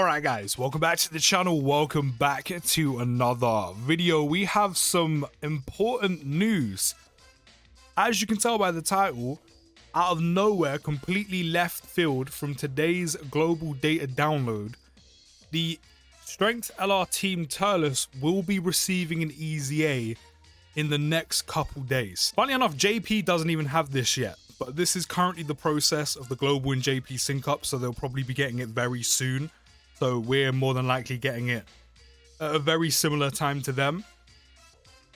Alright guys, welcome back to the channel, welcome back to another video. We have some important news. As you can tell by the title, out of nowhere, completely left field from today's global data download, the Strength LR team TURLES will be receiving an EZA in the next couple days. Funny enough, JP doesn't even have this yet, but this is currently the process of the global and JP sync up, so they'll probably be getting it very soon. So we're more than likely getting it at a very similar time to them.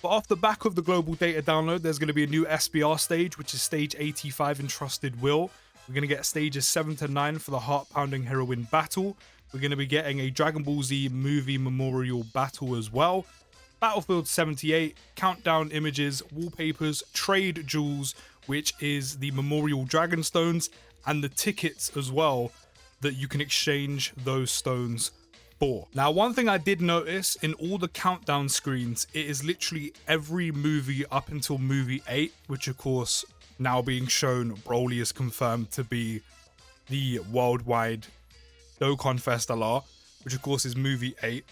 But off the back of the global data download, there's going to be a new SBR stage, which is stage 85 Entrusted Will. We're going to get stages 7 to 9 for the heart-pounding heroine battle. We're going to be getting a Dragon Ball Z movie memorial battle as well. Battlefield 78, countdown images, wallpapers, trade jewels, which is the memorial dragon stones, and the tickets as well that you can exchange those stones for. Now, one thing I did notice in all the countdown screens, it is literally every movie up until movie 8, which of course now being shown, Broly is confirmed to be the worldwide Dokkan Fest LR, which of course is movie 8.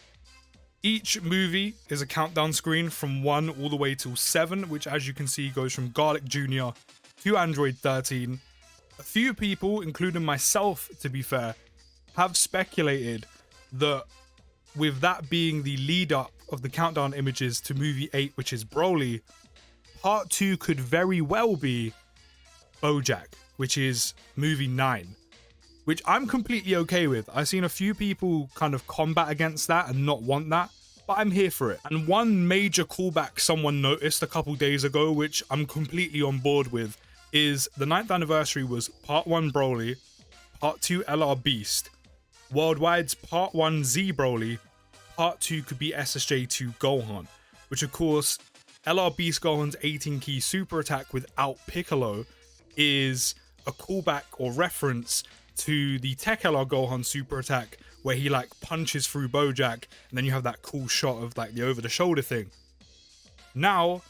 Each movie is a countdown screen from 1 all the way till 7, which as you can see goes from Garlic Jr. to Android 13. A few people, including myself to be fair, have speculated that with that being the lead up of the countdown images to movie 8, which is Broly, part 2 could very well be BoJack, which is movie 9, which I'm completely okay with. I've seen a few people kind of combat against that and not want that, but I'm here for it. And one major callback someone noticed a couple days ago, which I'm completely on board with, is the 9th anniversary was part 1 Broly, part 2 LR Beast, Worldwide's part 1 Z Broly, part 2 could be SSJ2 Gohan, which of course LR Beast Gohan's 18 key super attack without Piccolo is a callback or reference to the Tech LR Gohan super attack where he like punches through BoJack and then you have that cool shot of like the over the shoulder thing. Now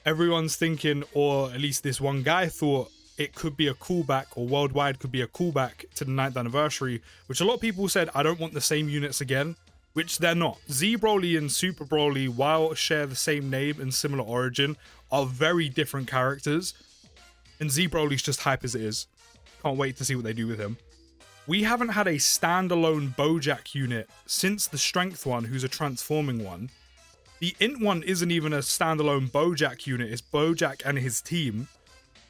everyone's thinking, or at least this one guy thought, it could be a callback, or Worldwide could be a callback to the 9th anniversary, which a lot of people said, I don't want the same units again, which they're not. Z Broly and Super Broly, while share the same name and similar origin, are very different characters, and Z Broly's just hype as it is. Can't wait to see what they do with him. We haven't had a standalone BoJack unit since the Strength one, who's a transforming one. The Int one isn't even a standalone BoJack unit, it's BoJack and his team.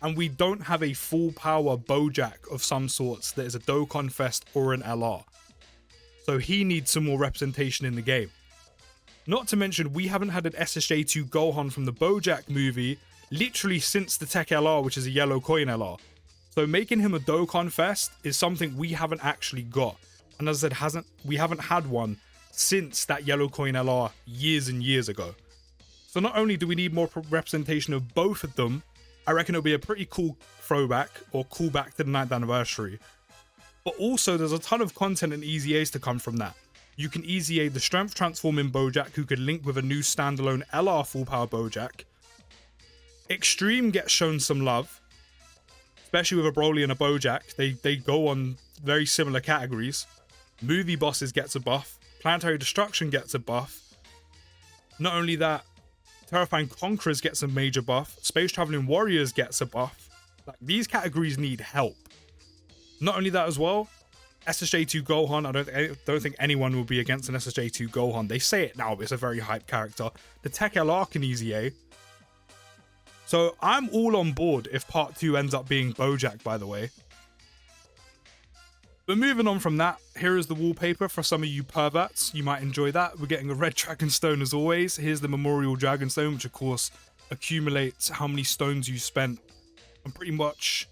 And we don't have a full power BoJack of some sorts that is a Dokkan Fest or an LR. So he needs some more representation in the game. Not to mention, we haven't had an SSJ2 Gohan from the BoJack movie literally since the Tech LR, which is a yellow coin LR. So making him a Dokkan Fest is something we haven't actually got. And as I said, we haven't had one since that yellow coin LR years and years ago. So not only do we need more representation of both of them, I reckon it'll be a pretty cool throwback or callback to the 9th anniversary. But also there's a ton of content and EZAs to come from that. You can EZA the Strength Transforming BoJack, who could link with a new standalone LR full power BoJack. Extreme gets shown some love, especially with a Broly and a BoJack. They go on very similar categories. Movie Bosses gets a buff. Planetary Destruction gets a buff. Not only that, Terrifying Conquerors gets a major buff. Space Traveling Warriors gets a buff. Like, these categories need help. Not only that as well, SSJ2 Gohan, I don't think anyone will be against an SSJ2 Gohan. They say it now, but it's a very hyped character. The Tech LR can EZA. So I'm all on board if part 2 ends up being BoJack, by the way. But moving on from that, here is the wallpaper for some of you perverts. You might enjoy that. We're getting a red dragon stone as always. Here's the memorial dragon stone, which of course accumulates how many stones you spent. I'm pretty much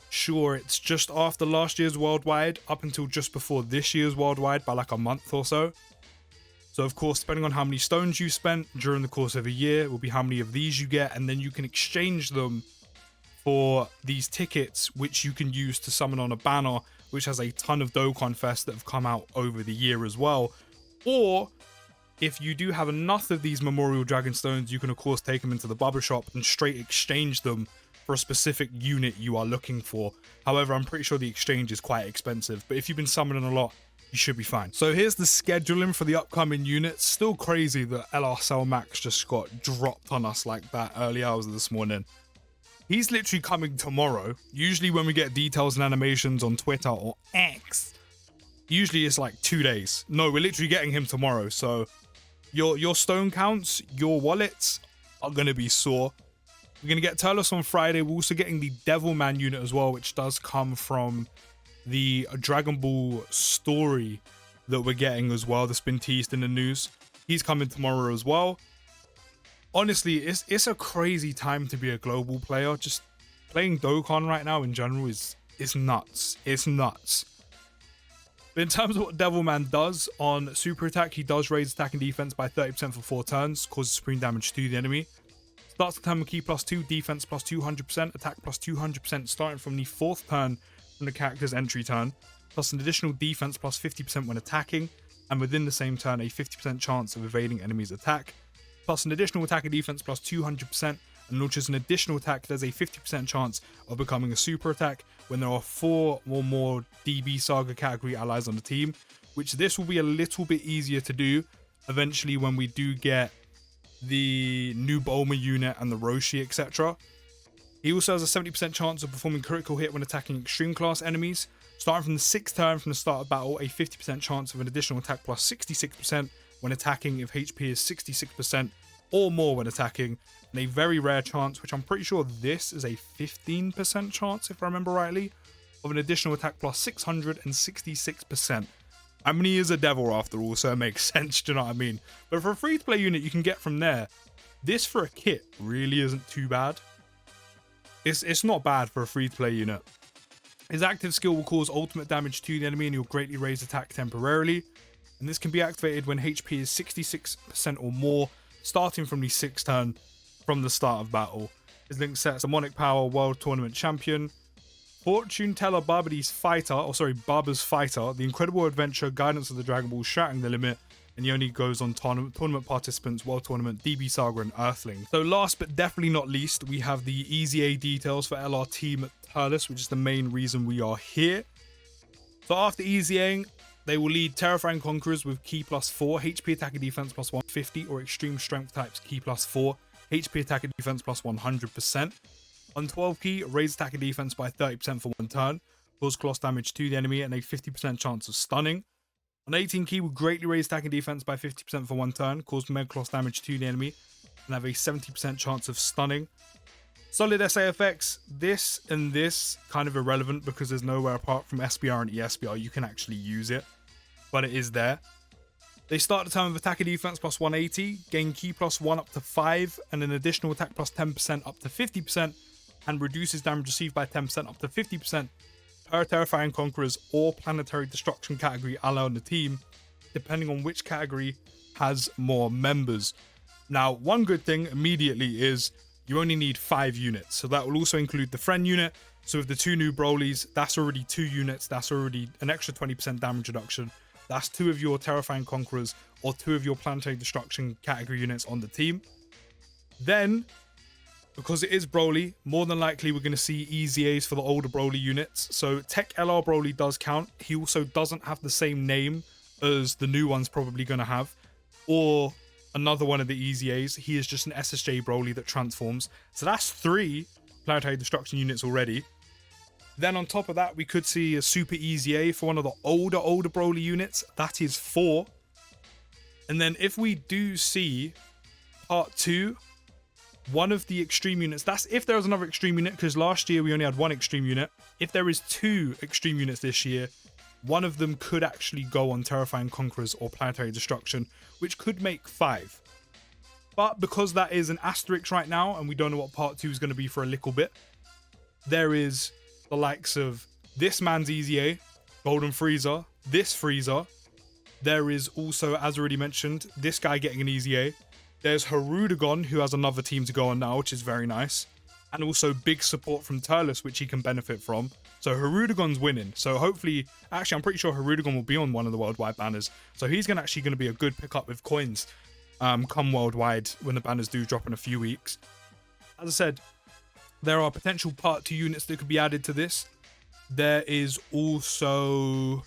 sure it's just after last year's worldwide up until just before this year's worldwide by like a month or so. So of course, depending on how many stones you spent during the course of a year will be how many of these you get, and then you can exchange them for these tickets, which you can use to summon on a banner, which has a ton of Dokkan Fest that have come out over the year as well. Or if you do have enough of these memorial dragon stones, you can of course take them into the barber shop and straight exchange them for a specific unit you are looking for. However, I'm pretty sure the exchange is quite expensive, but if you've been summoning a lot, you should be fine. So here's the scheduling for the upcoming units. Still crazy that LRCell Max just got dropped on us like that early hours of this morning. He's literally coming tomorrow. Usually when we get details and animations on Twitter or X, usually it's like 2 days. No, we're literally getting him tomorrow. So your stone counts, your wallets are going to be sore. We're going to get Turles on Friday. We're also getting the Devilman unit as well, which does come from the Dragon Ball story that we're getting as well, that's been teased in the news. He's coming tomorrow as well. Honestly, it's a crazy time to be a global player. Just playing Dokkan right now in general is nuts. It's nuts. But in terms of what Devilman does on super attack, he does raise attack and defense by 30% for 4 turns, causes supreme damage to the enemy. Starts the turn with key +2, defense +200%, attack +200%, starting from the 4th turn from the character's entry turn, plus an additional defense +50% when attacking, and within the same turn a 50% chance of evading enemy's attack, plus an additional attack and defense +200%, and launches an additional attack. There's a 50% chance of becoming a super attack when there are 4 or more DB Saga category allies on the team, which this will be a little bit easier to do eventually when we do get the new Bulma unit and the Roshi, etc. He also has a 70% chance of performing critical hit when attacking extreme class enemies. Starting from the 6th turn from the start of battle, a 50% chance of an additional attack +66% when attacking if HP is 66% or more when attacking, and a very rare chance, which I'm pretty sure this is a 15% chance if I remember rightly, of an additional attack +666%. I mean, he is a devil after all, so it makes sense, do you know what I mean? But for a free-to-play unit you can get from there, this for a kit really isn't too bad. It's not bad for a free-to-play unit. His active skill will cause ultimate damage to the enemy and he'll greatly raise attack temporarily. And this can be activated when HP is 66% or more, starting from the 6th turn from the start of battle. His link sets Demonic Power World Tournament Champion, Fortune Teller Baba's Fighter, The Incredible Adventure, Guidance of the Dragon Ball, Shattering the Limit, and he only goes on tournament participants, World Tournament, DB Saga, and Earthling. So last but definitely not least, we have the EZA details for LR Team Turles, which is the main reason we are here. So after EZAing, they will lead Terrifying Conquerors with key +4, HP attack and defense +150, or Extreme Strength types key +4, HP attack and defense +100%. On 12 key, raise attack and defense by 30% for 1 turn, cause cloth damage to the enemy and a 50% chance of stunning. On 18 key, will greatly raise attack and defense by 50% for 1 turn, cause mega cloth damage to the enemy, and have a 70% chance of stunning. Solid SA effects, this and this kind of irrelevant because there's nowhere apart from SBR and ESBR you can actually use it, but it is there. They start the turn with attack and defense +180, gain key +1 up to 5, and an additional attack +10% up to 50%, and reduces damage received by 10% up to 50% per Terrifying Conquerors or Planetary Destruction category ally on the team, depending on which category has more members. Now, one good thing immediately is you only need 5 units, so that will also include the friend unit. So with the 2 new Brolys, that's already 2 units, that's already an extra 20% damage reduction. That's 2 of your Terrifying Conquerors or 2 of your Planetary Destruction category units on the team. Then, because it is Broly, more than likely we're going to see EZAs for the older Broly units. So Tech LR Broly does count. He also doesn't have the same name as the new one's probably going to have, or another one of the EZAs. He is just an SSJ Broly that transforms. So that's 3 Planetary Destruction units already. Then on top of that, we could see a Super EZA for one of the older Broly units. That is 4. And then if we do see part 2, one of the extreme units, that's if there is another extreme unit, because last year we only had 1 extreme unit. If there is 2 extreme units this year, one of them could actually go on Terrifying Conquerors or Planetary Destruction, which could make 5. But because that is an asterisk right now, and we don't know what part 2 is going to be for a little bit, there is the likes of this man's EZA, Golden Frieza, this Frieza. There is also, as already mentioned, this guy getting an EZA. There's Harudagon, who has another team to go on now, which is very nice. And also big support from Turles, which he can benefit from. So Harudagon's winning. So hopefully, actually, I'm pretty sure Harudagon will be on one of the worldwide banners. So he's actually going to be a good pickup with coins come worldwide when the banners do drop in a few weeks. As I said, there are potential part 2 units that could be added to this. There is also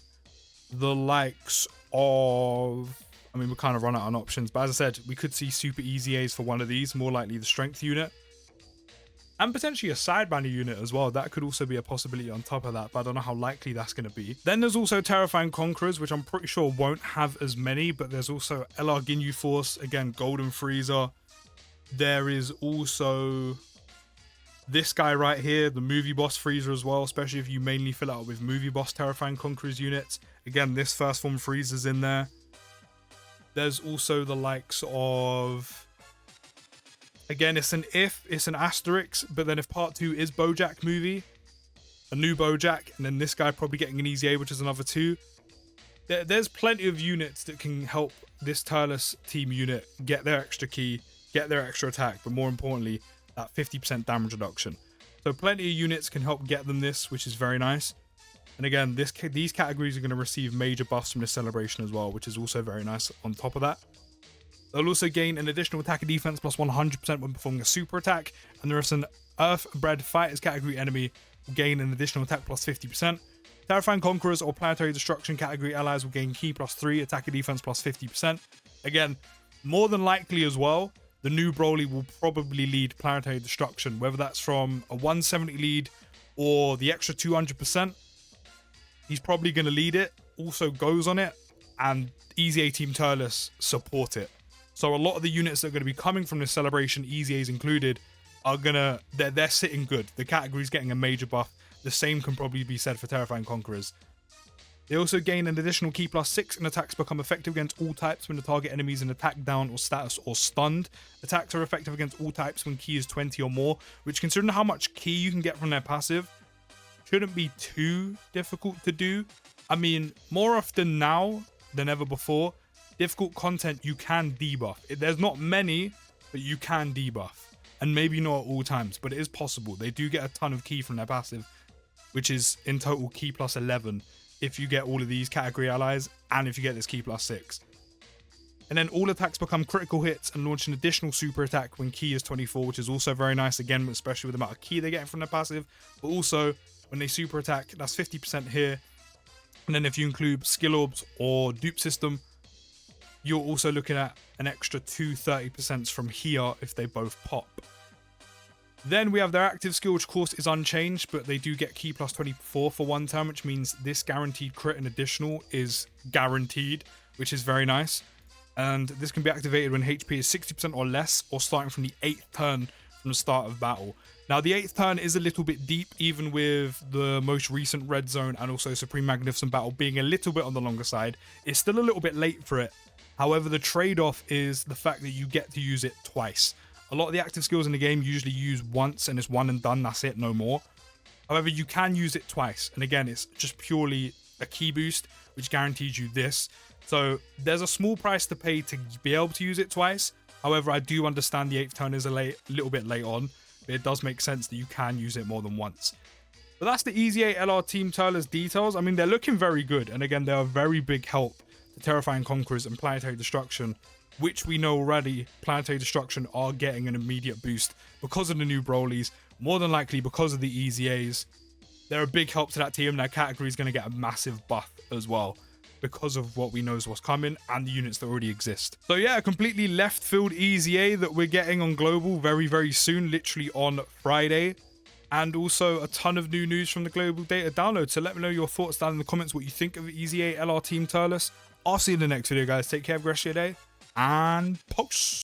the likes of, I mean, we're kind of run out on options, but as I said, we could see super easy A's for one of these, more likely the strength unit. And potentially a sidebanner unit as well. That could also be a possibility on top of that, but I don't know how likely that's going to be. Then there's also Terrifying Conquerors, which I'm pretty sure won't have as many, but there's also LR Ginyu Force, again, Golden Freezer. There is also this guy right here, the Movie Boss Freezer as well, especially if you mainly fill out with Movie Boss Terrifying Conquerors units. Again, this first form Freezer's in there. There's also the likes of, again, it's an asterisk, but then if part 2 is Bojack movie, a new Bojack, and then this guy probably getting an easy A, which is another 2. There's plenty of units that can help this Turles team unit get their extra key, get their extra attack, but more importantly, that 50% damage reduction. So plenty of units can help get them this, which is very nice. And again, these categories are going to receive major buffs from this celebration as well, which is also very nice on top of that. They'll also gain an additional attack and defense plus 100% when performing a super attack, and there is an Earth-bred Fighters category enemy will gain an additional attack plus 50%. Terrifying Conquerors or Planetary Destruction category allies will gain key plus 3, attack and defense plus 50%. Again, more than likely as well, the new Broly will probably lead Planetary Destruction, whether that's from a 170 lead or the extra 200%. He's probably going to lead it, also goes on it, and Easy A Team Turles support it. So a lot of the units that are going to be coming from this celebration, Easy A's included, are gonna, they're sitting good. The category's getting a major buff. The same can probably be said for Terrifying Conquerors. They also gain an additional key plus 6, and attacks become effective against all types when the target enemy is in attack, down, or status, or stunned. Attacks are effective against all types when key is 20 or more, which, considering how much key you can get from their passive, shouldn't be too difficult to do. I mean, more often now than ever before, difficult content you can debuff. There's not many, but you can debuff. And maybe not at all times, but it is possible. They do get a ton of key from their passive, which is in total key plus 11 if you get all of these category allies, and if you get this key plus 6. And then all attacks become critical hits and launch an additional super attack when key is 24, which is also very nice, again, especially with the amount of key they're getting from their passive. But also, when they super attack, that's 50% here. And then if you include skill orbs or dupe system, you're also looking at an extra 30% from here if they both pop. Then we have their active skill, which of course is unchanged, but they do get key plus 24 for one turn, which means this guaranteed crit and additional is guaranteed, which is very nice. And this can be activated when HP is 60% or less, or starting from the 8th turn from the start of battle. Now, the 8th turn is a little bit deep, even with the most recent Red Zone and also Supreme Magnificent Battle being a little bit on the longer side. It's still a little bit late for it. However, the trade-off is the fact that you get to use it twice. A lot of the active skills in the game usually use once, and it's one and done, that's it, no more. However, you can use it twice, and again, it's just purely a key boost, which guarantees you this. So there's a small price to pay to be able to use it twice. However, I do understand the 8th turn is a little bit late on, but it does make sense that you can use it more than once. But that's the Easy A LR Team Turles details. I mean, they're looking very good, and again, they're a very big help to Terrifying Conquerors and Planetary Destruction, which we know already Planetary Destruction are getting an immediate boost because of the new Brolys, more than likely because of the Easy A's. They're a big help to that team, and their category is going to get a massive buff as well because of what we know is what's coming and the units that already exist. So yeah, a completely left field Easy A that we're getting on Global very, very soon, literally on Friday. And also a ton of new news from the Global Data download. So let me know your thoughts down in the comments, what you think of Easy A LR Team Turles. I'll see you in the next video, guys. Take care, have a great rest of your day, and post.